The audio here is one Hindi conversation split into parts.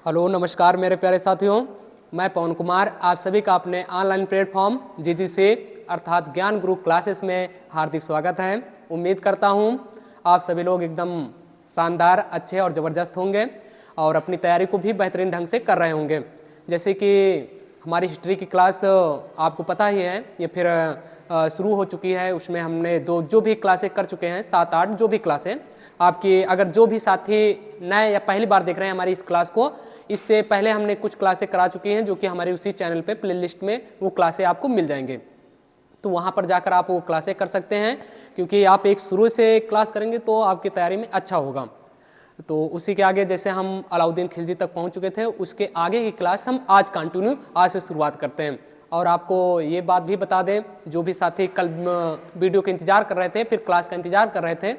हेलो नमस्कार मेरे प्यारे साथियों, मैं पवन कुमार आप सभी का अपने ऑनलाइन प्लेटफॉर्म जीजीसी अर्थात ज्ञान गुरु क्लासेस में हार्दिक स्वागत है। उम्मीद करता हूँ आप सभी लोग एकदम शानदार, अच्छे और ज़बरदस्त होंगे और अपनी तैयारी को भी बेहतरीन ढंग से कर रहे होंगे। जैसे कि हमारी हिस्ट्री की क्लास आपको पता ही है, ये फिर शुरू हो चुकी है। उसमें हमने जो भी क्लासें कर चुके हैं, 7-8 जो भी क्लासें आपकी, अगर जो भी साथी नए या पहली बार देख रहे हैं हमारी इस क्लास को, इससे पहले हमने कुछ क्लासें करा चुकी हैं जो कि हमारे उसी चैनल पे प्लेलिस्ट में वो क्लासें आपको मिल जाएंगे। तो वहाँ पर जाकर आप वो क्लासें कर सकते हैं, क्योंकि आप एक शुरू से क्लास करेंगे तो आपकी तैयारी में अच्छा होगा। तो उसी के आगे जैसे हम अलाउद्दीन खिलजी तक पहुँच चुके थे, उसके आगे की क्लास हम आज कंटिन्यू आज से शुरुआत करते हैं। और आपको ये बात भी बता दें, जो भी साथी कल वीडियो का इंतजार कर रहे थे, फिर क्लास का इंतजार कर रहे थे,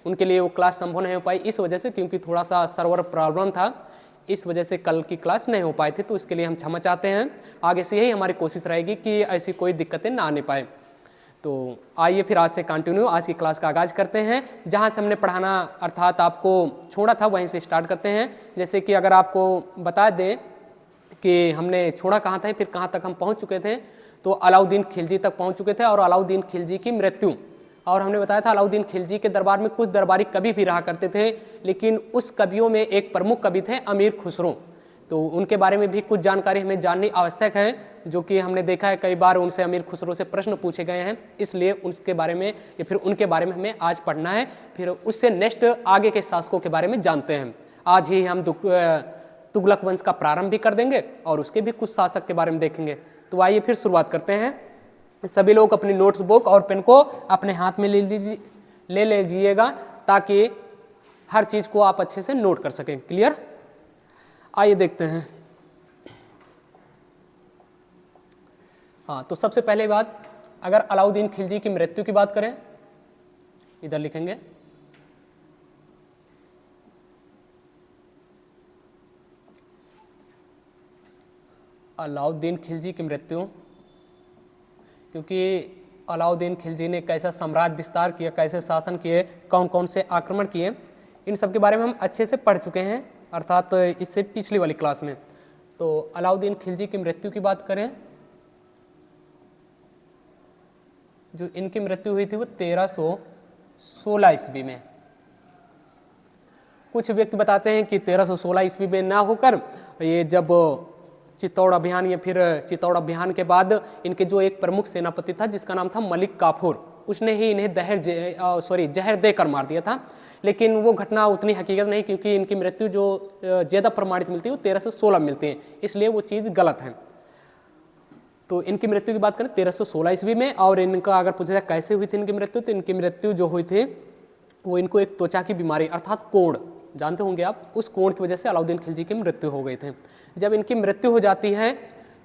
उनके लिए वो क्लास संभव नहीं हो पाई इस वजह से, क्योंकि थोड़ा सा सर्वर प्रॉब्लम था, इस वजह से कल की क्लास नहीं हो पाई थी। तो इसके लिए हम क्षमा चाहते हैं। आगे से यही हमारी कोशिश रहेगी कि ऐसी कोई दिक्कतें ना आने पाए। तो आइए फिर आज से कंटिन्यू आज की क्लास का आगाज़ करते हैं। जहाँ से हमने पढ़ाना अर्थात आपको छोड़ा था वहीं से स्टार्ट करते हैं। जैसे कि अगर आपको बता दें कि हमने छोड़ा कहाँ था, फिर कहाँ तक हम पहुँच चुके थे, तो अलाउद्दीन खिलजी तक पहुँच चुके थे और अलाउद्दीन खिलजी की मृत्यु। और हमने बताया था अलाउद्दीन खिलजी के दरबार में कुछ दरबारी कवि भी रहा करते थे, लेकिन उस कवियों में एक प्रमुख कवि थे अमीर खुसरो। तो उनके बारे में भी कुछ जानकारी हमें जाननी आवश्यक है, जो कि हमने देखा है कई बार उनसे अमीर खुसरो से प्रश्न पूछे गए हैं। इसलिए उसके बारे में या फिर उनके बारे में हमें आज पढ़ना है, फिर उससे नेक्स्ट आगे के शासकों के बारे में जानते हैं। आज ही हम तुगलक वंश का प्रारंभ भी कर देंगे और उसके भी कुछ शासक के बारे में देखेंगे। तो आइए फिर शुरुआत करते हैं। सभी लोग अपनी नोट्स बुक और पेन को अपने हाथ में ले लीजिएगा, ताकि हर चीज़ को आप अच्छे से नोट कर सकें। क्लियर? आइए देखते हैं। हाँ, तो सबसे पहले बात, अगर अलाउद्दीन खिलजी की मृत्यु की बात करें, इधर लिखेंगे अलाउद्दीन खिलजी की मृत्यु, क्योंकि अलाउद्दीन खिलजी ने कैसा साम्राज्य विस्तार किया, कैसे शासन किए, कौन कौन से आक्रमण किए, इन सब के बारे में हम अच्छे से पढ़ चुके हैं, अर्थात इससे पिछली वाली क्लास में। तो अलाउद्दीन खिलजी की मृत्यु की बात करें, जो इनकी मृत्यु हुई थी वो 1316 ईस्वी में। कुछ व्यक्ति बताते हैं कि 1316 ईस्वी में ना होकर ये जब चित्तौड़ अभियान या फिर चित्तौड़ अभियान के बाद इनके जो एक प्रमुख सेनापति था जिसका नाम था मलिक काफूर, उसने ही इन्हें जहर देकर मार दिया था। लेकिन वो घटना उतनी हकीकत नहीं, क्योंकि इनकी मृत्यु जो ज़्यादा प्रमाणित मिलती है वो 1316 मिलती है, इसलिए वो चीज़ गलत है। तो इनकी मृत्यु की बात करें 1316 ईस्वी में। और इनका अगर पूछा जाए कैसे हुई थी इनकी मृत्यु, तो इनकी मृत्यु जो हुई थी वो इनको एक त्वचा की बीमारी अर्थात कोढ़, जानते होंगे आप, उस कोढ़ की वजह से अलाउद्दीन खिलजी की मृत्यु हो गई थी। जब इनकी मृत्यु हो जाती है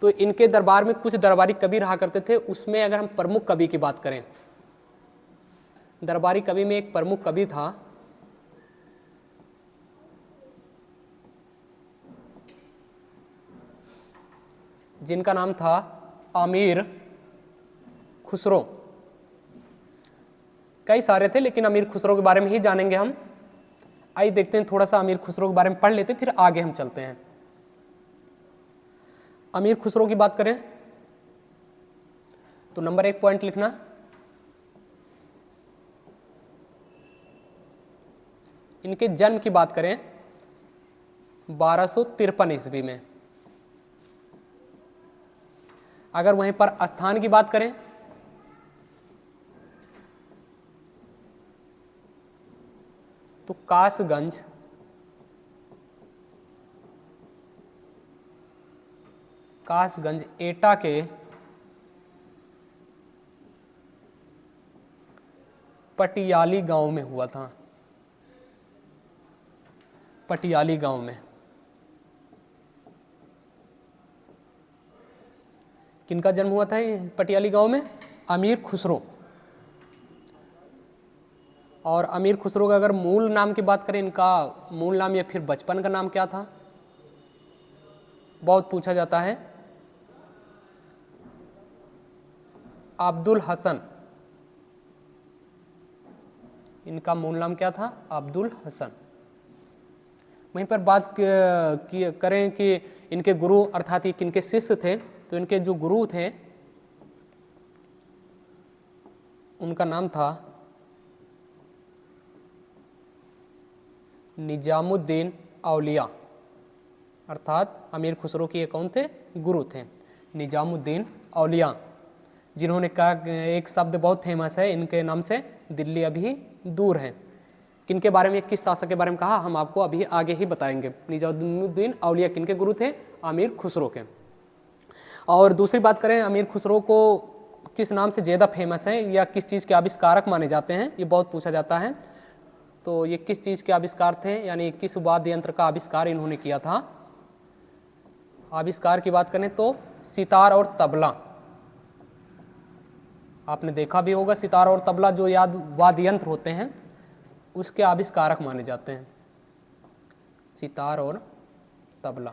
तो इनके दरबार में कुछ दरबारी कवि रहा करते थे। उसमें अगर हम प्रमुख कवि की बात करें, दरबारी कवि में एक प्रमुख कवि था जिनका नाम था अमीर खुसरो। कई सारे थे, लेकिन अमीर खुसरो के बारे में ही जानेंगे हम। आइए देखते हैं, थोड़ा सा अमीर खुसरो के बारे में पढ़ लेते, फिर आगे हम चलते हैं। अमीर खुसरो की बात करें तो नंबर 1 पॉइंट लिखना, इनके जन्म की बात करें 1253 ईस्वी में। अगर वहीं पर स्थान की बात करें तो कासगंज एटा के पटियाली गांव में हुआ था। पटियाली गांव में किनका जन्म हुआ था? पटियाली गांव में अमीर खुसरो। और अमीर खुसरो का अगर मूल नाम की बात करें, इनका मूल नाम या फिर बचपन का नाम क्या था, बहुत पूछा जाता है। अब्दुल हसन, इनका मूल नाम क्या था? अब्दुल हसन। वहीं पर बात करें कि इनके गुरु अर्थात ये किनके शिष्य थे, तो इनके जो गुरु थे उनका नाम था निजामुद्दीन औलिया, अर्थात अमीर खुसरो के कौन थे? गुरु थे, निजामुद्दीन औलिया, जिन्होंने कहा एक शब्द बहुत फेमस है इनके नाम से, दिल्ली अभी दूर है। किनके बारे में, किस शासक के बारे में कहा, हम आपको अभी आगे ही बताएंगे। निजामुद्दीन औलिया किनके गुरु थे? अमीर खुसरो के। और दूसरी बात करें, अमीर खुसरो को किस नाम से ज़्यादा फेमस है या किस चीज़ के आविष्कारक माने जाते हैं, ये बहुत पूछा जाता है। तो ये किस चीज़ के आविष्कार थे, यानी किस वाद्य यंत्र का आविष्कार इन्होंने किया था? आविष्कार की बात करें तो सितार और तबला। आपने देखा भी होगा सितार और तबला जो वाद्य यंत्र होते हैं उसके आविष्कारक माने जाते हैं, सितार और तबला।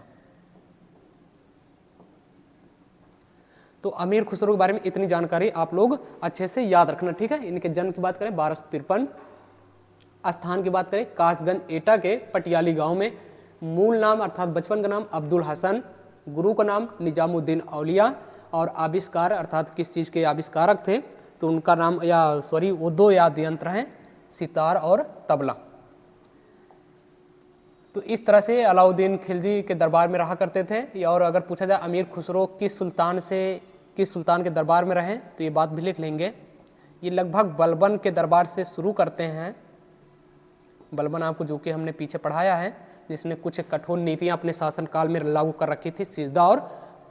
तो अमीर खुसरो के बारे में इतनी जानकारी आप लोग अच्छे से याद रखना, ठीक है। इनके जन्म की बात करें 1253, स्थान की बात करें कासगंज एटा के पटियाली गांव में, मूल नाम अर्थात बचपन का नाम अब्दुल हसन, गुरु का नाम निजामुद्दीन औलिया, और आविष्कार अर्थात किस चीज़ के आविष्कारक थे तो उनका नाम वो दो वाद्य यंत्र हैं, सितार और तबला। तो इस तरह से अलाउद्दीन खिलजी के दरबार में रहा करते थे। और अगर पूछा जाए अमीर खुसरो किस सुल्तान के दरबार में रहे तो ये बात भी लिख लेंगे। ये लगभग बलबन के दरबार से शुरू करते हैं। बलबन आपको जो कि हमने पीछे पढ़ाया है, जिसने कुछ कठोर नीतियां अपने शासनकाल में लागू कर रखी थी, सिजदा और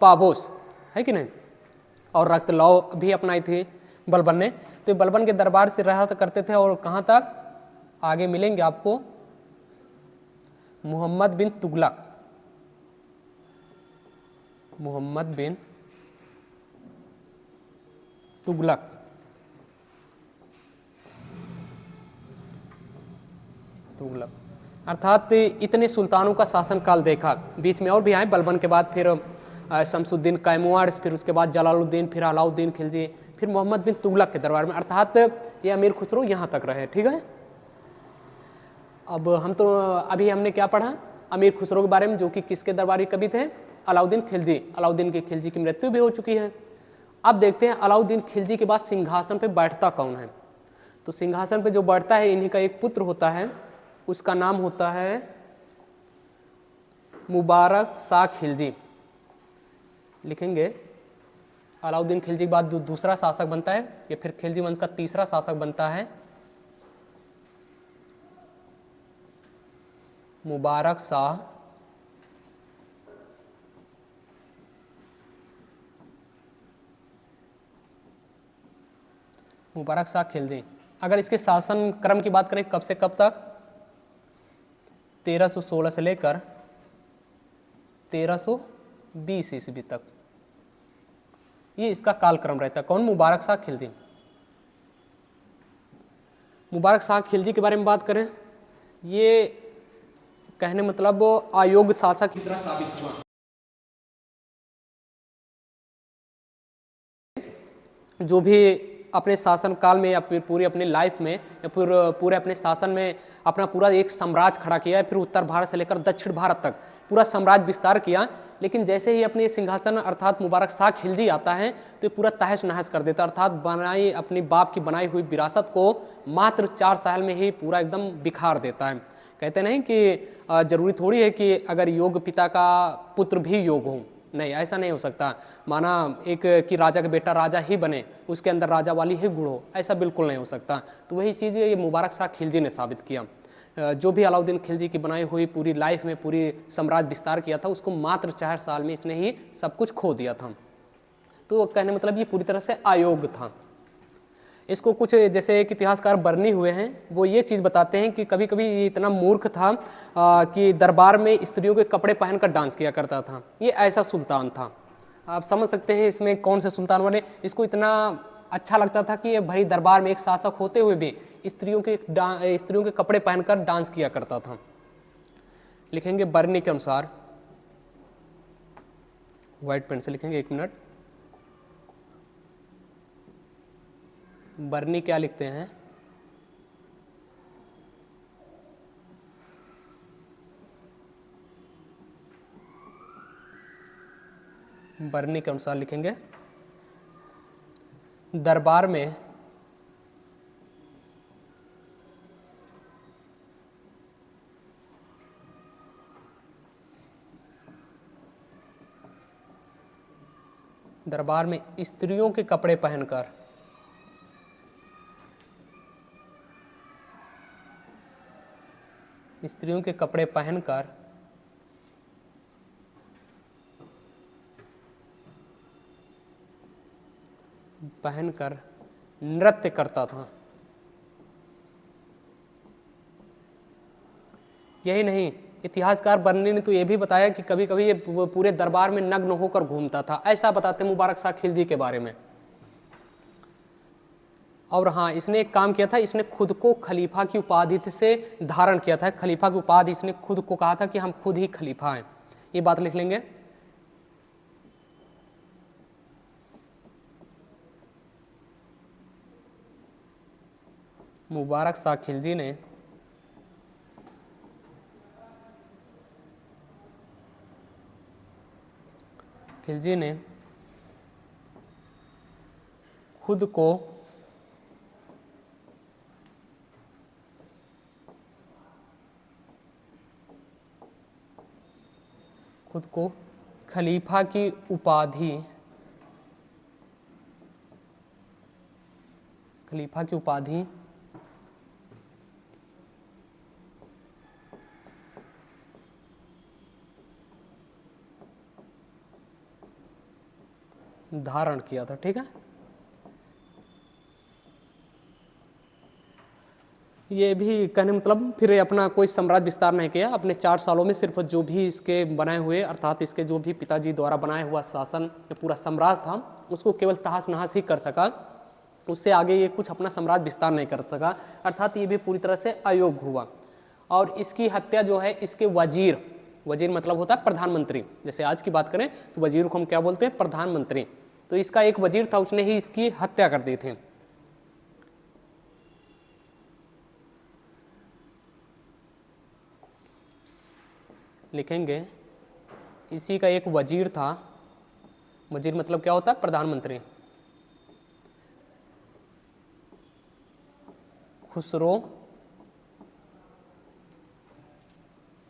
पाबोस, है कि नहीं, और रक्त लौ भी अपनाई थी बलबन ने। तो बलबन के दरबार से रहा करते थे। और कहाँ तक आगे मिलेंगे आपको, मोहम्मद बिन तुगलक, मोहम्मद बिन तुगलक, तुगलक अर्थात इतने सुल्तानों का शासनकाल देखा। बीच में और भी आए, बलबन के बाद फिर शमसुद्दीन कैमुआर, फिर उसके बाद जलालुद्दीन, फिर अलाउद्दीन खिलजी, फिर मोहम्मद बिन तुगलक के दरबार में, अर्थात ये अमीर खुसरो यहाँ तक रहे, ठीक है। अब हम तो अभी हमने क्या पढ़ा अमीर खुसरो के बारे में, जो कि किसके दरबारी कवि थे? अलाउद्दीन खिलजी। अलाउद्दीन की खिलजी की मृत्यु भी हो चुकी है। अब देखते हैं अलाउद्दीन खिलजी के बाद सिंहासन पे बैठता कौन है। तो सिंहासन पे जो बैठता है इन्हीं का एक पुत्र होता है, उसका नाम होता है मुबारक शाह खिलजी। लिखेंगे अलाउद्दीन खिलजी के बाद जो दूसरा शासक बनता है, या फिर खिलजी वंश का तीसरा शासक बनता है मुबारक शाह खिलजी। अगर इसके शासन क्रम की बात करें कब से कब तक, 1316 से लेकर 1320 ईस्वी तक, ये इसका कालक्रम रहता है। कौन? मुबारक शाह खिलजी। मुबारक शाह खिलजी के बारे में बात करें, ये कहने मतलब अयोग्य शासक की तरह साबित हुआ। जो भी अपने शासन काल में या फिर पूरी अपनी लाइफ में या फिर पूरे अपने शासन में अपना पूरा एक साम्राज्य खड़ा किया है, फिर उत्तर भारत से लेकर दक्षिण भारत तक पूरा साम्राज्य विस्तार किया। लेकिन जैसे ही अपने सिंहासन अर्थात मुबारक शाह खिलजी आता है तो ये पूरा तहस नहस कर देता, अर्थात अपनी बाप की बनाई हुई विरासत को मात्र 4 साल में ही पूरा एकदम बिखार देता है। कहते नहीं कि जरूरी थोड़ी है कि अगर योग पिता का पुत्र भी योग हो, नहीं, ऐसा नहीं हो सकता। माना एक कि राजा का बेटा राजा ही बने, उसके अंदर राजा वाली ही गुण हो, ऐसा बिल्कुल नहीं हो सकता। तो वही चीज़ ये मुबारक शाह खिलजी ने साबित किया। जो भी अलाउद्दीन खिलजी की बनाई हुई पूरी लाइफ में पूरी साम्राज्य विस्तार किया था, उसको मात्र 4 साल में इसने ही सब कुछ खो दिया था। तो कहने मतलब ये पूरी तरह से अयोग्य था। इसको कुछ जैसे एक इतिहासकार बर्नी हुए हैं, वो ये चीज़ बताते हैं कि कभी कभी ये इतना मूर्ख था कि दरबार में स्त्रियों के कपड़े पहनकर डांस किया करता था। ये ऐसा सुल्तान था। आप समझ सकते हैं इसमें कौन से सुल्तान बने। इसको इतना अच्छा लगता था कि ये भरी दरबार में एक शासक होते हुए भी स्त्रियों के कपड़े पहनकर डांस किया करता था। लिखेंगे बर्नी के अनुसार, व्हाइट पेन से लिखेंगे, 1 मिनट। बर्नी क्या लिखते हैं? बरनी के अनुसार लिखेंगे। दरबार में स्त्रियों के कपड़े पहनकर नृत्य करता था। यही नहीं, इतिहासकार बर्नी ने तो ये भी बताया कि कभी कभी ये पूरे दरबार में नग्न होकर घूमता था, ऐसा बताते मुबारक शाह खिलजी के बारे में। और हाँ, इसने एक काम किया था, इसने खुद को खलीफा की उपाधि से धारण किया था। खलीफा की उपाधि इसने खुद को कहा था कि हम खुद ही खलीफा हैं। ये बात लिख लेंगे। मुबारक शाह खिलजी ने खुद को खलीफा की उपाधि धारण किया था। ठीक है, ये भी कहने मतलब फिर अपना कोई साम्राज्य विस्तार नहीं किया। अपने 4 सालों में सिर्फ जो भी इसके बनाए हुए, अर्थात इसके जो भी पिताजी द्वारा बनाया हुआ शासन पूरा साम्राज्य था, उसको केवल तहस नहस ही कर सका। उससे आगे ये कुछ अपना साम्राज्य विस्तार नहीं कर सका, अर्थात ये भी पूरी तरह से अयोग्य हुआ। और इसकी हत्या जो है इसके वजीर मतलब होता है प्रधानमंत्री। जैसे आज की बात करें तो वजीर को हम क्या बोलते हैं? प्रधानमंत्री। तो इसका एक वजीर था, उसने ही इसकी हत्या कर दी थी। लिखेंगे इसी का एक वजीर था। वजीर मतलब क्या होता है? प्रधानमंत्री।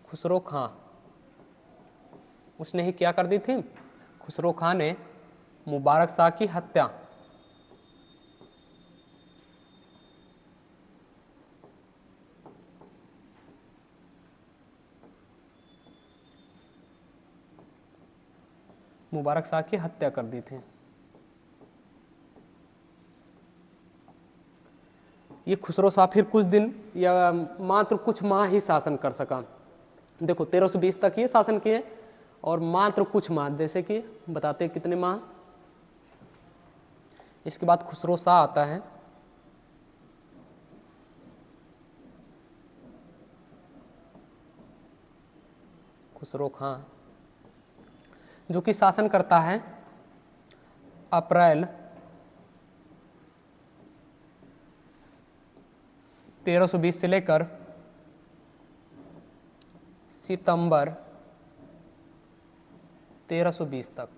खुसरो खां, उसने ही क्या कर दी थी? खुसरो खां ने मुबारक शाह की हत्या कर दी थी। ये खुसरो शाह फिर कुछ दिन या मात्र कुछ माह ही शासन कर सका। देखो 1320 तक ये शासन किए और मात्र कुछ माह, जैसे कि बताते कितने माह। इसके बाद खुसरो शाह आता है। खुसरो खां जो कि शासन करता है अप्रैल 1320 से लेकर सितंबर 1320 तक।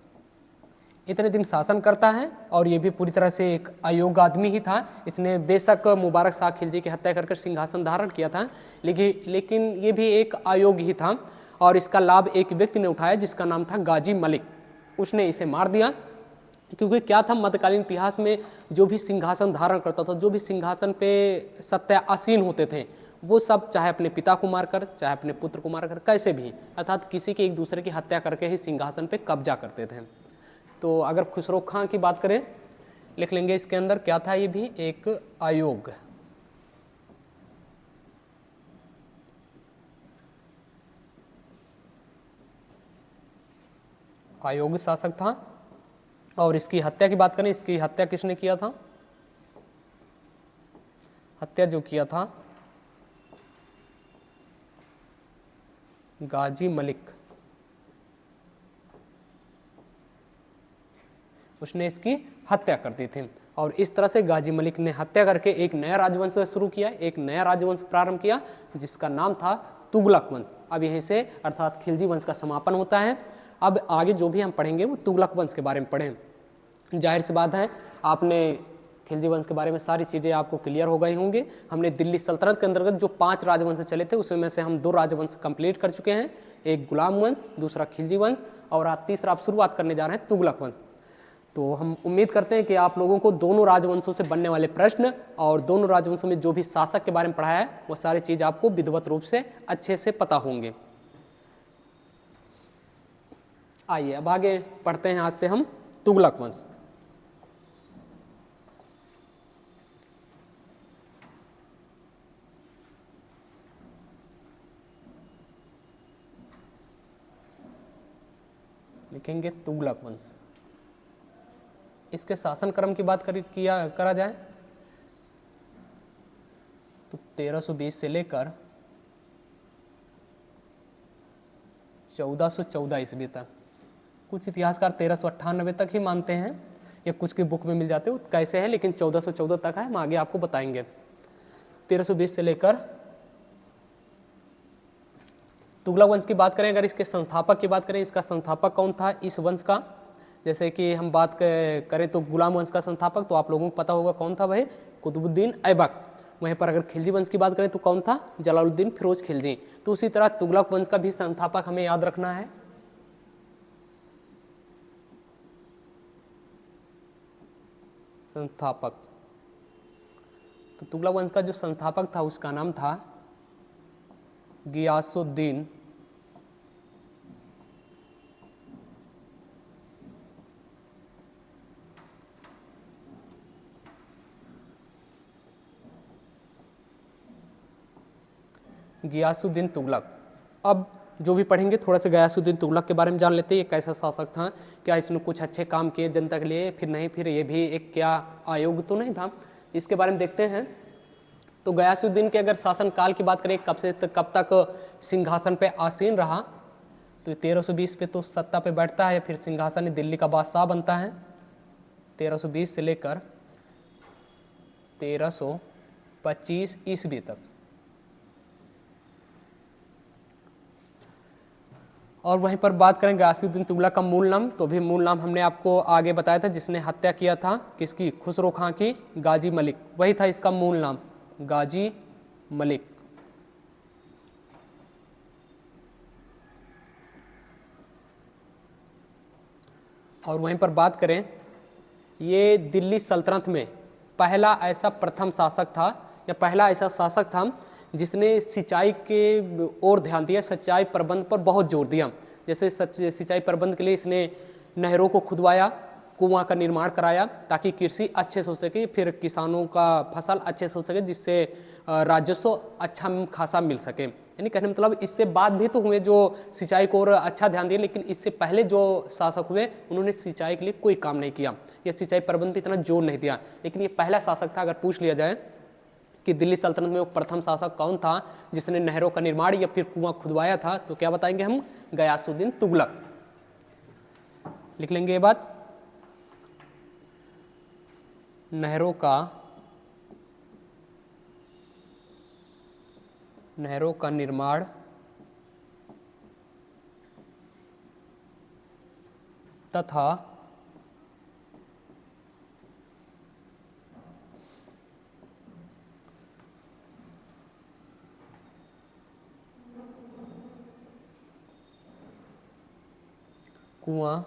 इतने दिन शासन करता है और ये भी पूरी तरह से एक अयोग्य आदमी ही था। इसने बेशक मुबारक शाह खिलजी की हत्या कर सिंहासन धारण किया था, लेकिन ये भी एक अयोग्य ही था। और इसका लाभ एक व्यक्ति ने उठाया जिसका नाम था गाजी मलिक। उसने इसे मार दिया, क्योंकि क्या था, मध्यकालीन इतिहास में जो भी सिंहासन धारण करता था, जो भी सिंहासन पे सत्यासीन होते थे, वो सब चाहे अपने पिता को मारकर, चाहे अपने पुत्र को मारकर, कैसे भी, अर्थात किसी के एक दूसरे की हत्या करके ही सिंहासन पे कब्जा करते थे। तो अगर खुसरो खां की बात करें, लिख लेंगे इसके अंदर क्या था? ये भी एक अयोग्य शासक था। और इसकी हत्या की बात करें, इसकी हत्या किसने किया था? हत्या जो किया था गाजी मलिक, उसने इसकी हत्या कर दी थी। और इस तरह से गाजी मलिक ने हत्या करके एक नया राजवंश शुरू किया, एक नया राजवंश प्रारंभ किया जिसका नाम था तुगलक वंश। अब यहीं से अर्थात खिलजी वंश का समापन होता है। अब आगे जो भी हम पढ़ेंगे वो तुगलक वंश के बारे में पढ़ें। जाहिर सी बात है आपने खिलजी वंश के बारे में सारी चीज़ें आपको क्लियर हो गई होंगी। हमने दिल्ली सल्तनत के अंतर्गत जो 5 राजवंश चले थे उसमें से हम 2 राजवंश कंप्लीट कर चुके हैं, एक गुलाम वंश, दूसरा खिलजी वंश, और आज तीसरा आप शुरुआत करने जा रहे हैं तुगलक वंश। तो हम उम्मीद करते हैं कि आप लोगों को दोनों राजवंशों से बनने वाले प्रश्न और दोनों राजवंशों में जो भी शासक के बारे में पढ़ाया है वो सारी चीज़ आपको विधिवत रूप से अच्छे से पता होंगे। आइए अब आगे पढ़ते हैं आज से हम तुगलक वंश। लिखेंगे तुगलक वंश। इसके शासन क्रम की बात करा जाए तो 1320 से लेकर 1414 ईस्वी तक, कुछ इतिहासकार 1398 तक ही मानते हैं या कुछ की बुक में मिल जाते हो कैसे है, लेकिन 1414 तक है, हम आगे आपको बताएंगे। 1320 से लेकर तुगलक वंश की बात करें, अगर इसके संस्थापक की बात करें, इसका संस्थापक कौन था इस वंश का, जैसे कि हम बात करें तो गुलाम वंश का संस्थापक तो आप लोगों को पता होगा कौन था भाई, कुतुबुद्दीन ऐबक। वहीं पर अगर खिलजी वंश की बात करें तो कौन था, जलालुद्दीन फिरोज खिलजी। तो उसी तरह तुगलक वंश का भी संस्थापक हमें याद रखना है। संस्थापक तो तुगलक वंश का जो संस्थापक था उसका नाम था गियासुद्दीन गियासुद्दीन तुगलक। अब जो भी पढ़ेंगे थोड़ा सा गियासुद्दीन तुगलक के बारे में जान लेते हैं। ये कैसा शासक था, क्या इसने कुछ अच्छे काम किए जनता के लिए, फिर नहीं, फिर ये भी एक क्या आयोग तो नहीं था, इसके बारे में देखते हैं। तो गियासुद्दीन के अगर शासनकाल की बात करें कब से कब तक सिंहासन पे आसीन रहा, तो 1320 पे तो सत्ता पे बैठता है, फिर सिंहासन दिल्ली का बादशाह बनता है 1320 से लेकर 1325 ईस्वी तक। और वहीं पर बात करें गियासुद्दीन तुगलक का मूल नाम, तो भी मूल नाम हमने आपको आगे बताया था, जिसने हत्या किया था किसकी, खुसरो खां की, गाजी मलिक, वही था इसका मूल नाम, गाजी मलिक। और वहीं पर बात करें, ये दिल्ली सल्तनत में पहला ऐसा प्रथम शासक था या पहला ऐसा शासक था जिसने सिंचाई के ओर ध्यान दिया, सिंचाई प्रबंध पर बहुत जोर दिया। जैसे सिंचाई प्रबंध के लिए इसने नहरों को खुदवाया, कुआं का निर्माण कराया ताकि कृषि अच्छे से हो सके, फिर किसानों का फसल अच्छे से हो सके, जिससे राजस्व अच्छा खासा मिल सके। यानी कहने मतलब इससे बाद भी तो हुए जो सिंचाई को और अच्छा ध्यान दिया, लेकिन इससे पहले जो शासक हुए उन्होंने सिंचाई के लिए कोई काम नहीं किया या सिंचाई प्रबंध पर इतना जोर नहीं दिया। लेकिन ये पहला शासक था। अगर पूछ लिया जाए कि दिल्ली सल्तनत में वो प्रथम शासक कौन था जिसने नहरों का निर्माण या फिर कुआं खुदवाया था, तो क्या बताएंगे हम, गियासुद्दीन तुगलक। लिख लेंगे ये बात, नहरों का निर्माण तथा कुआं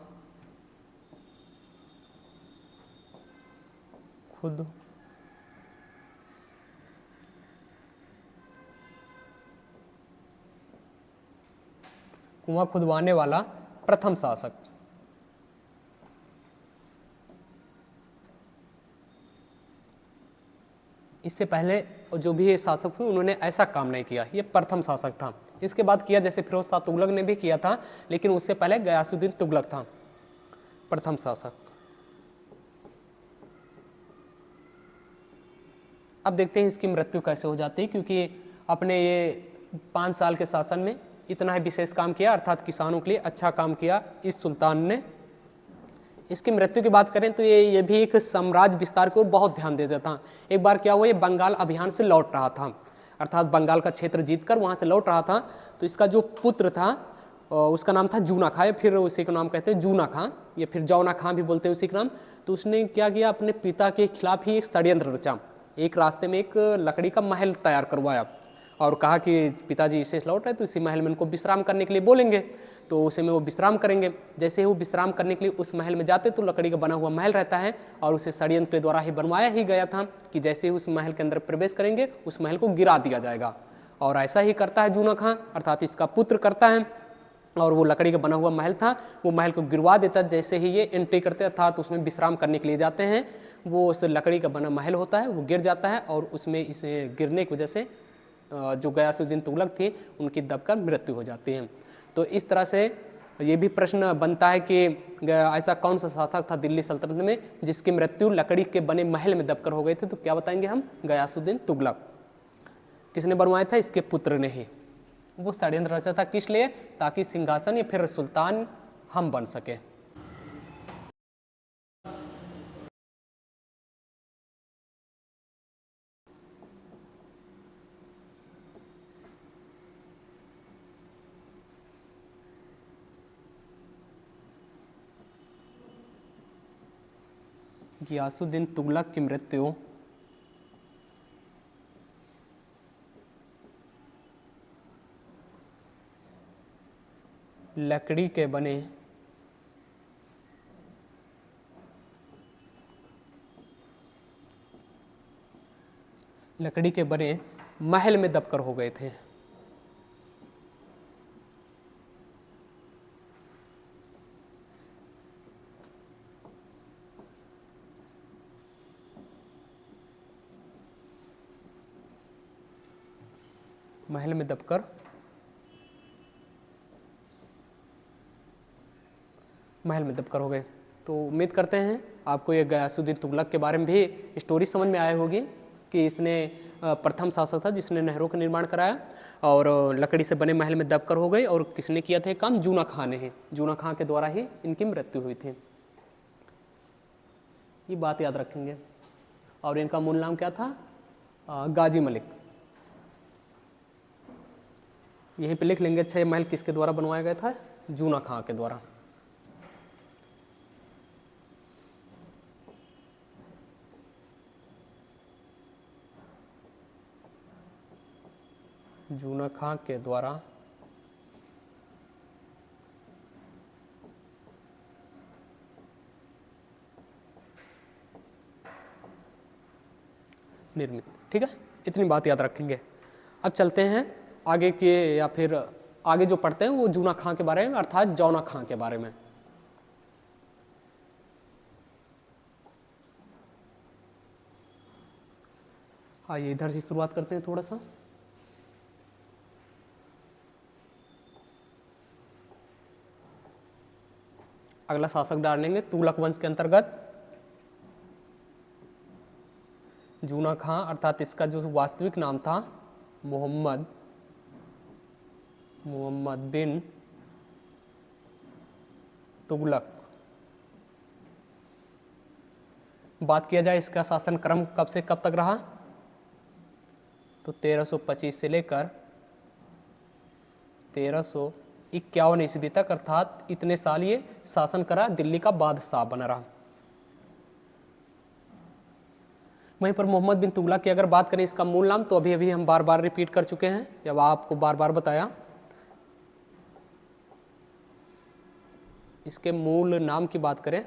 खुदवाने वाला प्रथम शासक। इससे पहले जो भी ये शासक हुए उन्होंने ऐसा काम नहीं किया, ये प्रथम शासक था। इसके बाद किया जैसे फिरोज शाह तुगलक ने भी किया था, लेकिन उससे पहले गियासुद्दीन तुगलक था प्रथम शासक। अब देखते हैं इसकी मृत्यु कैसे हो जाती है, क्योंकि अपने ये 5 साल के शासन में इतना ही विशेष काम किया, अर्थात किसानों के लिए अच्छा काम किया इस सुल्तान ने। इसकी मृत्यु की बात करें तो ये भी एक साम्राज्य विस्तार की ओर बहुत ध्यान देता था। एक बार क्या हुआ, ये बंगाल अभियान से लौट रहा था, अर्थात बंगाल का क्षेत्र जीतकर वहाँ से लौट रहा था। तो इसका जो पुत्र था उसका नाम था जूना खां, या फिर उसी का नाम कहते हैं जूना खां, या फिर जौना खां भी बोलते हैं उसी का नाम। तो उसने क्या किया, अपने पिता के खिलाफ ही एक षड्यंत्र रचा। एक रास्ते में एक लकड़ी का महल तैयार करवाया और कहा कि पिताजी इसे लौट रहे तो इसी महल में उनको विश्राम करने के लिए बोलेंगे, तो उसे में वो विश्राम करेंगे। जैसे ही वो विश्राम करने के लिए उस महल में जाते तो लकड़ी का बना हुआ महल रहता है और उसे षड्यंत्र के द्वारा ही बनवाया ही गया था कि जैसे ही उस महल के अंदर प्रवेश करेंगे उस महल को गिरा दिया जाएगा। और ऐसा ही करता है जूना खां, अर्थात इसका पुत्र करता है, और वो लकड़ी का बना हुआ महल था, वो महल को गिरवा देता। जैसे ही ये एंट्री करते अर्थात उसमें विश्राम करने के लिए जाते हैं, वो उस लकड़ी का बना महल होता है वो गिर जाता है और उसमें इसे गिरने की वजह से जो गयासुद्दीन तुगलक थे उनकी दबकर मृत्यु हो जाती है। तो इस तरह से ये भी प्रश्न बनता है कि ऐसा कौन सा शासक था दिल्ली सल्तनत में जिसकी मृत्यु लकड़ी के बने महल में दबकर हो गई थी, तो क्या बताएंगे हम, गयासुद्दीन तुगलक। किसने बनवाया था, इसके पुत्र ने ही। वो षड्यंत्र रचा था किस लिए, ताकि सिंहासन या फिर सुल्तान हम बन सके। गियासुद्दीन तुगलक की मृत्यु लकड़ी के बने महल में दबकर हो गए थे। महल में दबकर हो गए। तो उम्मीद करते हैं आपको ये गयासुद्दीन तुगलक के बारे में भी स्टोरी समझ में आई होगी कि इसने प्रथम शासक था जिसने नहरों का निर्माण कराया और लकड़ी से बने महल में दबकर हो गए। और किसने किया था काम, जूना खां ने ही। जूना खां के द्वारा ही इनकी मृत्यु हुई थी, ये बात याद रखेंगे। और इनका मूल नाम क्या था, गाजी मलिक। यहीं पे लिख लेंगे। अच्छा, ये महल किसके द्वारा बनवाया गया था, जूना खां के द्वारा। जूना खां के द्वारा निर्मित। ठीक है, इतनी बात याद रखेंगे। अब चलते हैं आगे के, या फिर आगे जो पढ़ते हैं वो जूना खां के बारे में, अर्थात जौना खां के बारे में। आइए इधर से शुरुआत करते हैं थोड़ा सा। अगला शासक डालेंगे तुगलक वंश के अंतर्गत जूना खां, अर्थात इसका जो वास्तविक नाम था मोहम्मद बिन तुगलक। बात किया जाए इसका शासन क्रम कब से कब तक रहा, तो 1325 से लेकर 1351 ईस्वी तक, अर्थात इतने साल ये शासन करा, दिल्ली का बादशाह बना रहा। वहीं पर मोहम्मद बिन तुगलक की अगर बात करें, इसका मूल नाम तो अभी हम बार बार रिपीट कर चुके हैं, जब आपको बार बार बताया। इसके मूल नाम की बात करें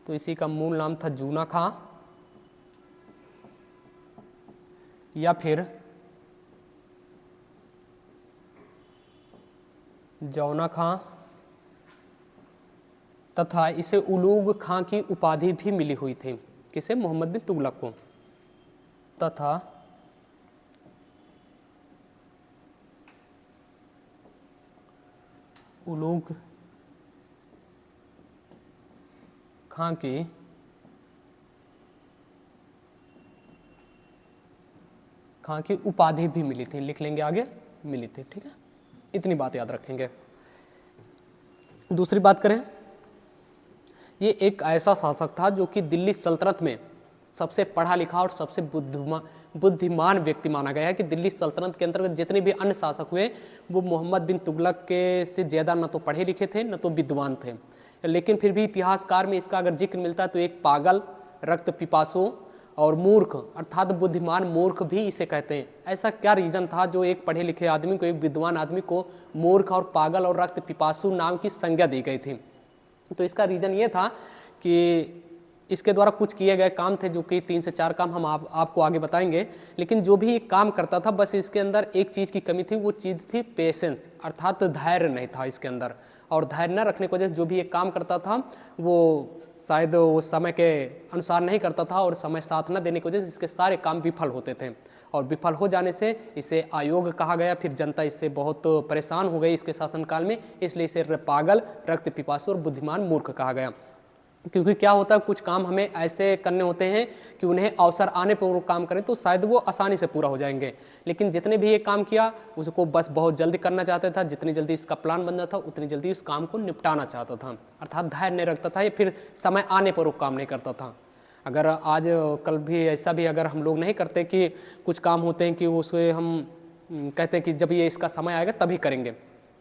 तो इसी का मूल नाम था जूना खां, या फिर जौना खां, तथा इसे उलूग खां की उपाधि भी मिली हुई थी। किसे, मोहम्मद बिन तुगलक को। तथा उलूग खां की उपाधि भी मिली थी, लिख लेंगे आगे, मिली थी। ठीक है, इतनी बात याद रखेंगे। दूसरी बात करें, ये एक ऐसा शासक था जो कि दिल्ली सल्तनत में सबसे पढ़ा लिखा और सबसे बुद्धिमान व्यक्ति माना गया है कि दिल्ली सल्तनत के अंतर्गत जितने भी अन्य शासक हुए वो मोहम्मद बिन तुगलक के से ज़्यादा न तो पढ़े लिखे थे न तो विद्वान थे। लेकिन फिर भी इतिहासकार में इसका अगर जिक्र मिलता है तो एक पागल, रक्त पिपासु और मूर्ख अर्थात बुद्धिमान मूर्ख भी इसे कहते हैं। ऐसा क्या रीज़न था जो एक पढ़े लिखे आदमी को, एक विद्वान आदमी को मूर्ख और पागल और रक्त पिपासु नाम की संज्ञा दी गई थी? तो इसका रीज़न ये था कि इसके द्वारा कुछ किए गए काम थे, जो कि 3 से 4 काम हम आपको आगे बताएंगे। लेकिन जो भी काम करता था बस इसके अंदर एक चीज़ की कमी थी, वो चीज़ थी पेशेंस, अर्थात धैर्य नहीं था इसके अंदर। और धैर्य न रखने की वजह से जो भी एक काम करता था वो शायद वो समय के अनुसार नहीं करता था, और समय साथ न देने की वजह से इसके सारे काम विफल होते थे। और विफल हो जाने से इसे अयोग कहा गया। फिर जनता इससे बहुत परेशान हो गई इसके शासनकाल में, इसलिए इसे पागल, रक्त पिपासु और बुद्धिमान मूर्ख कहा गया। क्योंकि क्या होता है, कुछ काम हमें ऐसे करने होते हैं कि उन्हें अवसर आने पर वो काम करें तो शायद वो आसानी से पूरा हो जाएंगे। लेकिन जितने भी ये काम किया उसको बस बहुत जल्दी करना चाहता था, जितनी जल्दी इसका प्लान बन जाता था उतनी जल्दी इस काम को निपटाना चाहता था, अर्थात धैर्य नहीं रखता था या फिर समय आने पर वो काम नहीं करता था। अगर आज कल भी ऐसा भी अगर हम लोग नहीं करते कि कुछ काम होते हैं कि उसे हम कहते हैं कि जब ये इसका समय आएगा तभी करेंगे,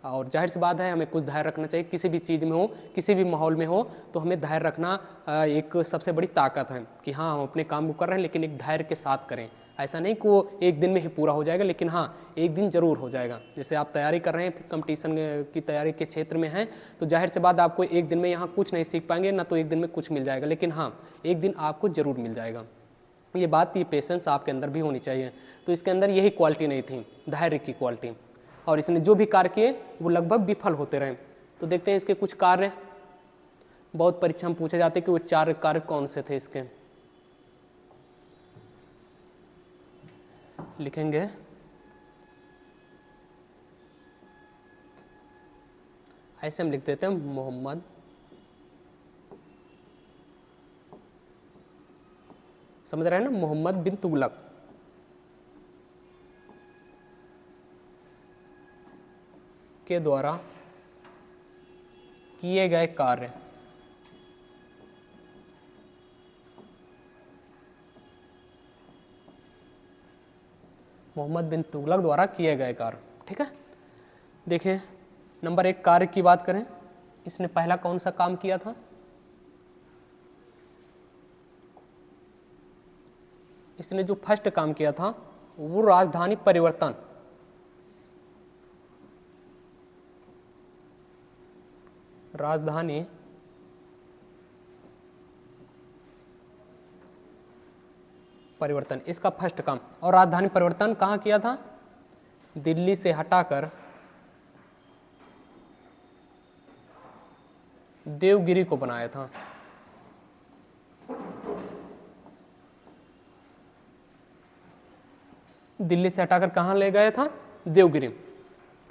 और जाहिर सी बात है हमें कुछ धैर्य रखना चाहिए। किसी भी चीज़ में हो, किसी भी माहौल में हो, तो हमें धैर्य रखना एक सबसे बड़ी ताकत है कि हाँ हम अपने काम को कर रहे हैं लेकिन एक धैर्य के साथ करें। ऐसा नहीं कि वो एक दिन में ही पूरा हो जाएगा, लेकिन हाँ एक दिन ज़रूर हो जाएगा। जैसे आप तैयारी कर रहे हैं, फिर कंपटीशन की तैयारी के क्षेत्र में हैं, तो जाहिर सी बात आपको एक दिन में यहाँ कुछ नहीं सीख पाएंगे, ना तो एक दिन में कुछ मिल जाएगा, लेकिन हाँ एक दिन आपको ज़रूर मिल जाएगा। ये बात, ये पेशेंस आपके अंदर भी होनी चाहिए। तो इसके अंदर यही क्वालिटी नहीं थी, धैर्य की क्वालिटी, और इसने जो भी कार्य किए वो लगभग विफल होते रहे। तो देखते हैं इसके कुछ कार्य। बहुत परीक्षा में पूछे जाते कि वो 4 कार्य कौन से थे इसके, लिखेंगे। ऐसे हम लिख देते हैं मोहम्मद समझ रहे हैं ना, मोहम्मद बिन तुगलक के द्वारा किए गए कार्य। मोहम्मद बिन तुगलक द्वारा किए गए कार्य, ठीक है। देखें नंबर 1 कार्य की बात करें, इसने पहला कौन सा काम किया था? इसने जो फर्स्ट काम किया था वो राजधानी परिवर्तन। राजधानी परिवर्तन इसका फर्स्ट काम। और राजधानी परिवर्तन कहाँ किया था? दिल्ली से हटाकर देवगिरी को बनाया था। दिल्ली से हटाकर कहाँ ले गया था? देवगिरी।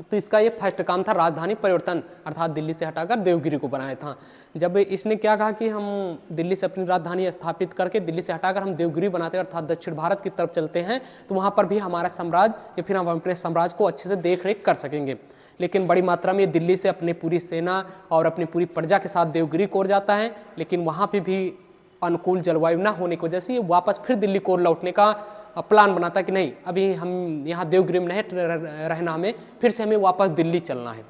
तो इसका ये फर्स्ट काम था, राजधानी परिवर्तन, अर्थात दिल्ली से हटाकर देवगिरी को बनाया था। जब इसने क्या कहा कि हम दिल्ली से अपनी राजधानी स्थापित करके दिल्ली से हटाकर हम देवगिरी बनाते हैं, अर्थात दक्षिण भारत की तरफ चलते हैं, तो वहाँ पर भी हमारा साम्राज्य या फिर हम अपने साम्राज्य को अच्छे से देख रेख कर सकेंगे। लेकिन बड़ी मात्रा में दिल्ली से अपनी पूरी सेना और अपनी पूरी प्रजा के साथ देवगिरी को ओर जाता है, लेकिन वहाँ पर भी अनुकूल जलवायु न होने की वजह से वापस फिर दिल्ली को लौटने का प्लान बनाता कि नहीं, अभी हम यहाँ देवगिरी में नहीं रहना, हमें फिर से हमें वापस दिल्ली चलना है।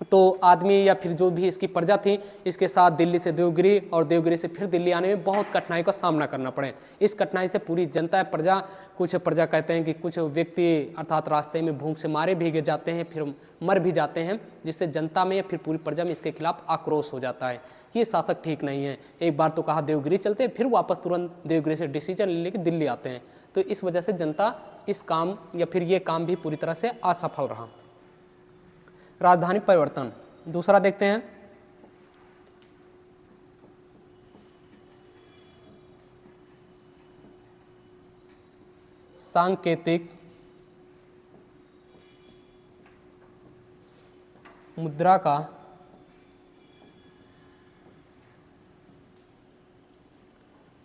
तो आदमी या फिर जो भी इसकी प्रजा थी इसके साथ दिल्ली से देवगिरी और देवगिरी से फिर दिल्ली आने में बहुत कठिनाई का सामना करना पड़े। इस कठिनाई से पूरी जनता प्रजा, कुछ प्रजा कहते हैं कि कुछ व्यक्ति अर्थात रास्ते में भूख से मारे भी जाते हैं, फिर मर भी जाते हैं, जिससे जनता में या फिर पूरी प्रजा में इसके खिलाफ आक्रोश हो जाता है कि ये शासक ठीक नहीं है। एक बार तो कहा देवगिरी चलते हैं, फिर वापस तुरंत देवगिरी से डिसीजन लेकर दिल्ली आते हैं। तो इस वजह से जनता इस काम या फिर ये काम भी पूरी तरह से असफल रहा। राजधानी परिवर्तन। दूसरा देखते हैं, सांकेतिक मुद्रा का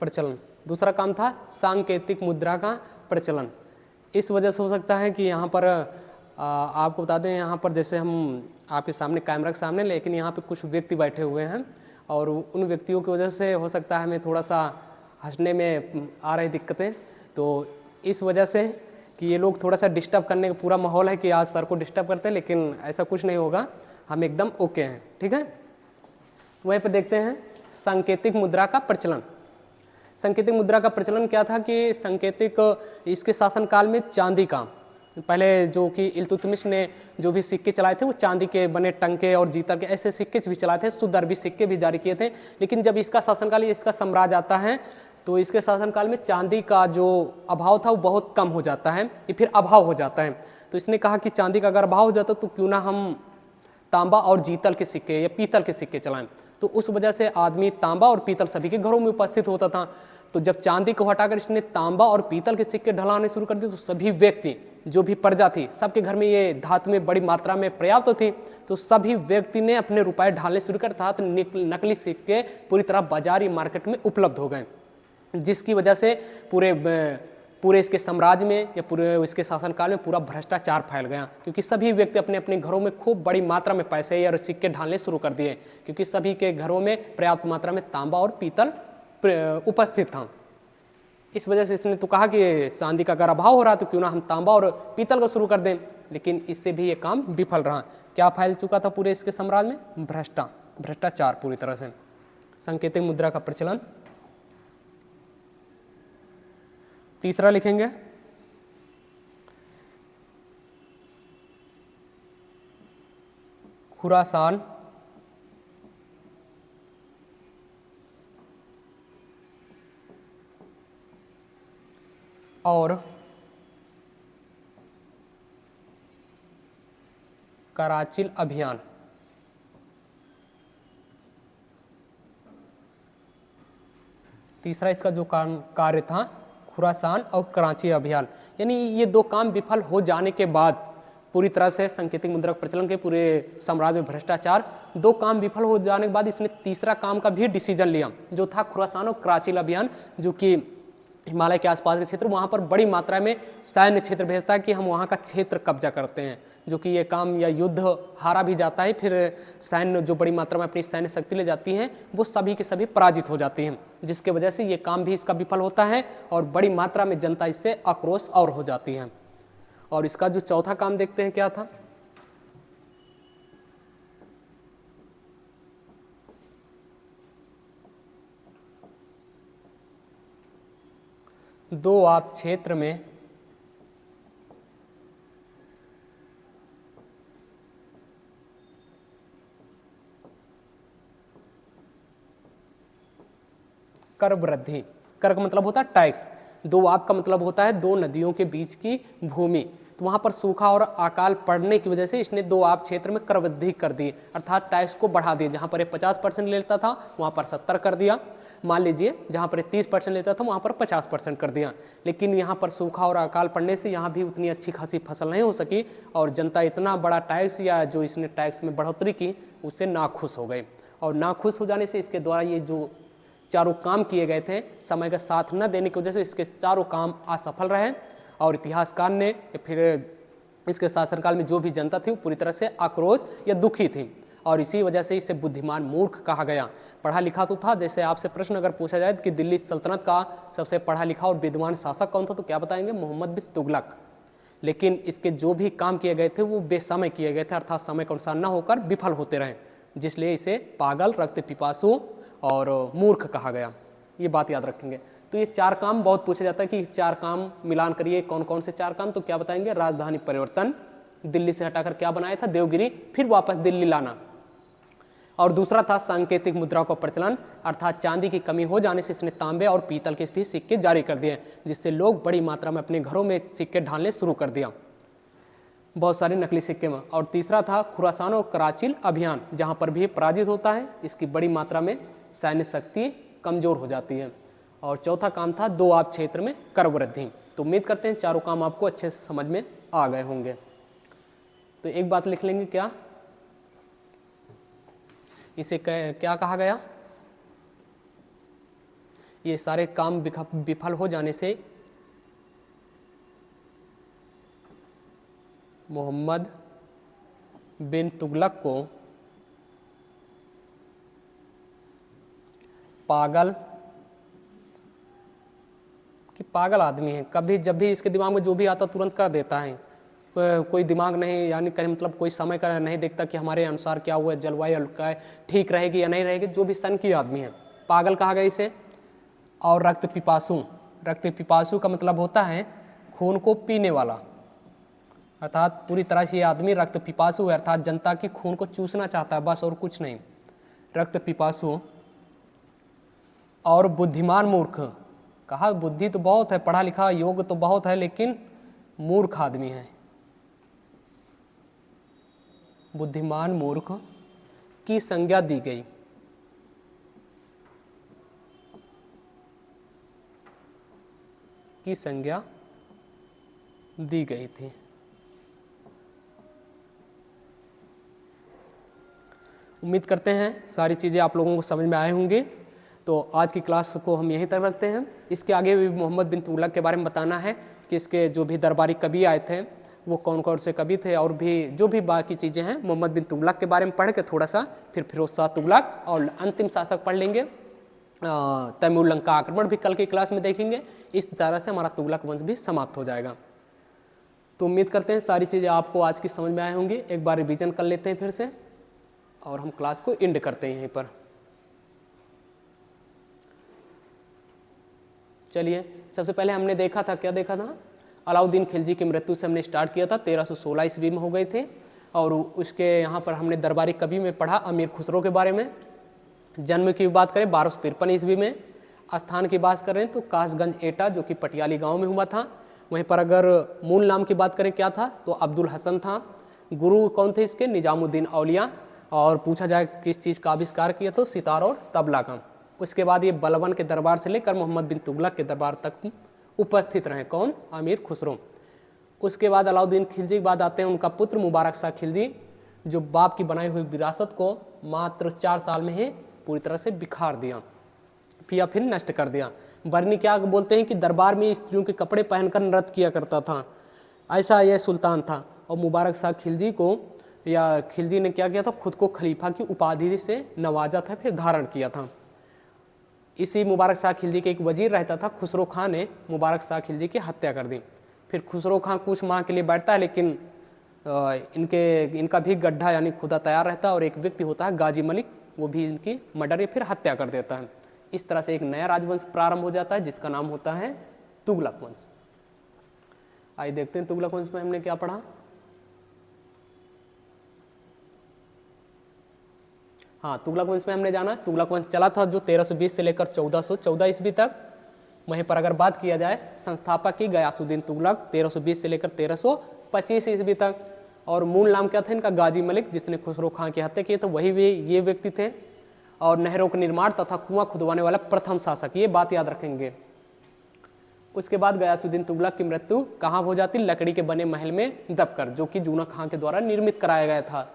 प्रचलन। दूसरा काम था सांकेतिक मुद्रा का प्रचलन। इस वजह से हो सकता है कि यहाँ पर आपको बता दें, यहाँ पर जैसे हम आपके सामने कैमरा के सामने, लेकिन यहाँ पे कुछ व्यक्ति बैठे हुए हैं और उन व्यक्तियों की वजह से हो सकता है हमें थोड़ा सा हंसने में आ रही दिक्कतें। तो इस वजह से कि ये लोग थोड़ा सा डिस्टर्ब करने का पूरा माहौल है कि आज सर को डिस्टर्ब करते हैं, लेकिन ऐसा कुछ नहीं होगा, हम एकदम ओके हैं। ठीक है, वहीं पर देखते हैं सांकेतिक मुद्रा का प्रचलन। सांकेतिक मुद्रा का प्रचलन क्या था कि सांकेतिक इसके शासनकाल में चांदी का, पहले जो कि इल्तुतमिश ने जो भी सिक्के चलाए थे वो चांदी के बने टंके और जीतर के ऐसे सिक्के भी चलाए थे, शुद्ध अरबी सिक्के भी जारी किए थे। लेकिन जब इसका शासनकाल, इसका साम्राज्य आता है तो इसके शासनकाल में चांदी का जो अभाव था वो बहुत कम हो जाता है, ये फिर अभाव हो जाता है। तो इसने कहा कि चांदी का अगर अभाव हो जाता तो क्यों ना हम तांबा और जीतल के सिक्के या पीतल के सिक्के चलाएं। तो उस वजह से आदमी तांबा और पीतल सभी के घरों में उपस्थित होता था। तो जब चांदी को हटाकर इसने तांबा और पीतल के सिक्के ढलाने शुरू कर दिए तो सभी व्यक्ति, जो भी प्रजा थी, सबके घर में ये धातु में बड़ी मात्रा में पर्याप्त थी। तो सभी व्यक्ति ने अपने रुपए ढालने शुरू कर, था तो नकली सिक्के पूरी तरह बाजारी मार्केट में उपलब्ध हो गए, जिसकी वजह से पूरे इसके साम्राज्य में या पूरे इसके शासनकाल में पूरा भ्रष्टाचार फैल गया, क्योंकि सभी व्यक्ति अपने अपने घरों में खूब बड़ी मात्रा में पैसे या सिक्के ढालने शुरू कर दिए, क्योंकि सभी के घरों में पर्याप्त मात्रा में तांबा और पीतल उपस्थित था। इस वजह से इसने तो कहा कि चांदी का अगर अभाव हो रहा तो क्यों ना हम तांबा और पीतल को शुरू कर दें, लेकिन इससे भी ये काम विफल रहा। क्या फैल चुका था पूरे इसके साम्राज्य में? भ्रष्टाचार पूरी तरह से। सांकेतिक मुद्रा का प्रचलन। तीसरा लिखेंगे खुरासान और कराचिल अभियान। तीसरा इसका जो कार्य था खुरासान और कराची अभियान, यानी ये दो काम विफल हो जाने के बाद पूरी तरह से सांकेतिक मुद्रा प्रचलन के पूरे साम्राज्य में भ्रष्टाचार, दो काम विफल हो जाने के बाद इसने तीसरा काम का भी डिसीजन लिया, जो था खुरासान और कराची अभियान, जो कि हिमालय के आसपास के क्षेत्र, वहाँ पर बड़ी मात्रा में सैन्य क्षेत्र भेजता है कि हम वहाँ का क्षेत्र कब्जा करते हैं, जो कि ये काम या युद्ध हारा भी जाता है, फिर सैन्य जो बड़ी मात्रा में अपनी सैन्य शक्ति ले जाती हैं वो सभी के सभी पराजित हो जाती हैं, जिसके वजह से ये काम भी इसका विफल होता है और बड़ी मात्रा में जनता इससे आक्रोश और हो जाती है। और इसका जो चौथा काम देखते हैं क्या था, दो आप क्षेत्र में कर वृद्धि। कर का मतलब होता है टैक्स, दो आप का मतलब होता है दो नदियों के बीच की भूमि। तो वहाँ पर सूखा और अकाल पड़ने की वजह से इसने दो आप क्षेत्र में कर वृद्धि कर दी, अर्थात टैक्स को बढ़ा दिया। जहाँ पर 50% लेता था वहाँ पर 70 कर दिया, मान लीजिए जहाँ पर 30% लेता था वहाँ पर 50% कर दिया। लेकिन यहाँ पर सूखा और अकाल पड़ने से यहाँ भी उतनी अच्छी खासी फसल नहीं हो सकी और जनता इतना बड़ा टैक्स या जो इसने टैक्स में बढ़ोतरी की उससे नाखुश हो गए। और नाखुश हो जाने से इसके द्वारा ये जो चारों काम किए गए थे, समय का साथ न देने की वजह से इसके चारों काम असफल रहे और इतिहासकार ने फिर इसके शासनकाल में जो भी जनता थी वो पूरी तरह से आक्रोश या दुखी थी और इसी वजह से इसे बुद्धिमान मूर्ख कहा गया। पढ़ा लिखा तो था, जैसे आपसे प्रश्न अगर पूछा जाए कि दिल्ली सल्तनत का सबसे पढ़ा लिखा और विद्वान शासक कौन था तो क्या बताएंगे? मोहम्मद बिन तुगलक। लेकिन इसके जो भी काम किए गए थे वो बेसमय किए गए थे, अर्थात समय के अनुसार न होकर विफल होते रहे, जिसलिए इसे पागल, रक्त पिपासु और मूर्ख कहा गया। ये बात याद रखेंगे। तो ये चार काम बहुत पूछा जाता है कि चार काम मिलान करिए, कौन कौन से चार काम, तो क्या बताएंगे? राजधानी परिवर्तन, दिल्ली से हटाकर क्या बनाया था? देवगिरी, फिर वापस दिल्ली लाना। और दूसरा था सांकेतिक मुद्रा का प्रचलन, अर्थात चांदी की कमी हो जाने से इसने तांबे और पीतल के भी सिक्के जारी कर दिए, जिससे लोग बड़ी मात्रा में अपने घरों में सिक्के ढालने शुरू कर दिया, बहुत सारे नकली सिक्के में। और तीसरा था खुरासान और कराची अभियान, जहाँ पर भी पराजित होता है, इसकी बड़ी मात्रा में सैन्य शक्ति कमजोर हो जाती है। और चौथा काम था दो आप क्षेत्र में कर वृद्धि। तो उम्मीद करते हैं चारों काम आपको अच्छे से समझ में आ गए होंगे। तो एक बात लिख लेंगे, क्या इसे क्या कहा गया? ये सारे काम विफल हो जाने से मोहम्मद बिन तुगलक को पागल कि पागल आदमी है, कभी जब भी इसके दिमाग में जो भी आता तुरंत कर देता है, कोई दिमाग नहीं, यानी कहीं मतलब कोई समय का नहीं देखता कि हमारे अनुसार क्या हुआ, जलवायु क्या ठीक रहेगी या नहीं रहेगी, जो भी सन की आदमी है, पागल कहा गया इसे। और रक्त पिपासु, रक्त पिपासु का मतलब होता है खून को पीने वाला, अर्थात पूरी तरह से ये आदमी रक्त पिपासु है, अर्थात जनता की खून को चूसना चाहता है, बस और कुछ नहीं, रक्त पिपासु। और बुद्धिमान मूर्ख, कहा बुद्धि तो बहुत है, पढ़ा लिखा योग तो बहुत है, लेकिन मूर्ख आदमी है। बुद्धिमान मूर्ख की संज्ञा दी गई, की संज्ञा दी गई थी। उम्मीद करते हैं सारी चीज़ें आप लोगों को समझ में आए होंगे। तो आज की क्लास को हम यहीं तक रखते हैं। इसके आगे भी मोहम्मद बिन तुगलक के बारे में बताना है कि इसके जो भी दरबारी कवि आए थे वो कौन कौन से कवि थे, और भी जो भी बाकी चीज़ें हैं मोहम्मद बिन तुगलक के बारे में पढ़ के थोड़ा सा, फिर फिरोज शाह तुगलक और अंतिम शासक पढ़ लेंगे। तैमूर लंका आक्रमण भी कल की क्लास में देखेंगे। इस तरह से हमारा तुगलक वंश भी समाप्त हो जाएगा। तो उम्मीद करते हैं सारी चीज़ें आपको आज की समझ में आए होंगी। एक बार रिवीजन कर लेते हैं फिर से और हम क्लास को एंड करते हैं यहीं पर। चलिए, सबसे पहले हमने देखा था, क्या देखा था, अलाउद्दीन खिलजी की मृत्यु से हमने स्टार्ट किया था, 1316 ईस्वी में हो गए थे। और उसके यहाँ पर हमने दरबारी कवि में पढ़ा अमीर खुसरो के बारे में। जन्म की बात करें 1253 ईस्वी में। स्थान की बात करें तो कासगंज एटा जो कि पटियाली गांव में हुआ था। वहीं पर अगर मूल नाम की बात करें क्या था तो अब्दुल हसन था। गुरु कौन थे इसके, निजामुद्दीन औलिया। और पूछा जाए किस चीज़ का आविष्कार किया तो सितार और तबला का। उसके बाद ये बलबन के दरबार से लेकर मोहम्मद बिन तुगलक के दरबार तक उपस्थित रहे, कौन, अमीर खुसरो। उसके बाद अलाउद्दीन खिलजी के बाद आते हैं उनका पुत्र मुबारक शाह खिलजी, जो बाप की बनाई हुई विरासत को मात्र 4 साल में ही पूरी तरह से बिखार दिया या फिर नष्ट कर दिया। बरनी क्या बोलते हैं कि दरबार में स्त्रियों के कपड़े पहनकर नृत्य किया करता था, ऐसा यह सुल्तान था। और मुबारक शाह खिलजी को, या खिलजी ने क्या किया था, खुद को खलीफा की उपाधि से नवाजा था, फिर धारण किया था। इसी मुबारक शाह खिलजी के एक वजीर रहता था खुसरो खां ने मुबारक शाह खिलजी की हत्या कर दी। फिर खुसरो खां कुछ माह के लिए बैठता है, लेकिन इनका भी गड्ढा यानी खुदा तैयार रहता है। और एक व्यक्ति होता है गाजी मलिक, वो भी इनकी मर्डर या फिर हत्या कर देता है। इस तरह से एक नया राजवंश प्रारंभ हो जाता है जिसका नाम होता है तुगलक वंश। आइए देखते हैं तुगलक वंश में हमने क्या पढ़ा। हाँ, तुगलक वंश में हमने जाना, तुगलक वंश चला था जो 1320 से लेकर 1414 ईस्वी तक। वहीं पर अगर बात किया जाए संस्थापक की गयासुद्दीन तुगलक 1320 से लेकर 1325 ईस्वी तक। और मूल नाम क्या था इनका, गाजी मलिक, जिसने खुसरो खां की हत्या की तो वही भी ये व्यक्ति थे। और नहरों का निर्माण तथा कुआं खुदवाने वाला प्रथम शासक, ये बात याद रखेंगे। उसके बाद गयासुद्दीन तुगलक की मृत्यु कहाँ हो जाती, लकड़ी के बने महल में दबकर, जो कि जूना खां के द्वारा निर्मित कराया गया था।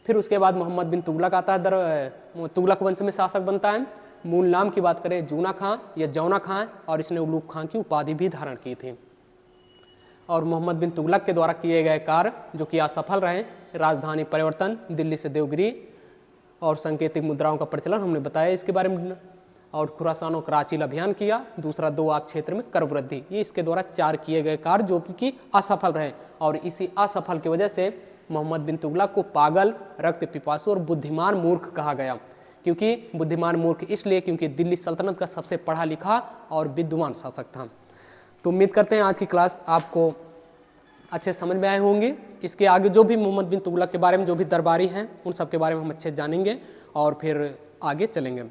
फिर उसके बाद मोहम्मद बिन तुगलक आता है, तुगलक वंश में शासक बनता है। मूल नाम की बात करें जूना खां या जौना खां, और इसने उलूग खां की उपाधि भी धारण की थी। और मोहम्मद बिन तुगलक के द्वारा किए गए कार्य जो कि असफल रहे, राजधानी परिवर्तन, दिल्ली से देवगिरी, और सांकेतिक मुद्राओं का प्रचलन, हमने बताया इसके बारे में। और खुरासान और कराची अभियान किया। दूसरा, 2 आग क्षेत्र में कर वृद्धि, ये इसके द्वारा 4 किए गए कार्य जो कि असफल रहे। और इसी असफल की वजह से मोहम्मद बिन तुगलक को पागल, रक्त पिपासु और बुद्धिमान मूर्ख कहा गया। क्योंकि बुद्धिमान मूर्ख इसलिए क्योंकि दिल्ली सल्तनत का सबसे पढ़ा लिखा और विद्वान शासक था। तो उम्मीद करते हैं आज की क्लास आपको अच्छे समझ में आए होंगे। इसके आगे जो भी मोहम्मद बिन तुगलक के बारे में जो भी दरबारी हैं उन सब के बारे में हम अच्छे जानेंगे और फिर आगे चलेंगे।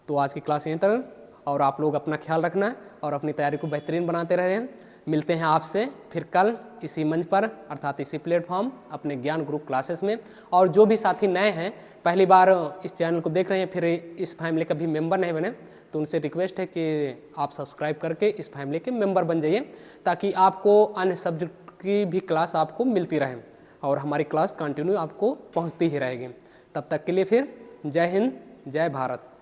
तो आज की क्लास यहीं तक, और आप लोग अपना ख्याल रखना है और अपनी तैयारी को बेहतरीन बनाते रहें। मिलते हैं आपसे फिर कल इसी मंच पर, अर्थात इसी प्लेटफॉर्म अपने ज्ञान ग्रुप क्लासेस में। और जो भी साथी नए हैं, पहली बार इस चैनल को देख रहे हैं, फिर इस फैमिली का भी मेंबर नहीं बने, तो उनसे रिक्वेस्ट है कि आप सब्सक्राइब करके इस फैमिली के मेंबर बन जाइए, ताकि आपको अन्य सब्जेक्ट की भी क्लास आपको मिलती रहे और हमारी क्लास कंटिन्यू आपको पहुंचती ही रहेगी। तब तक के लिए फिर जय हिंद, जय भारत।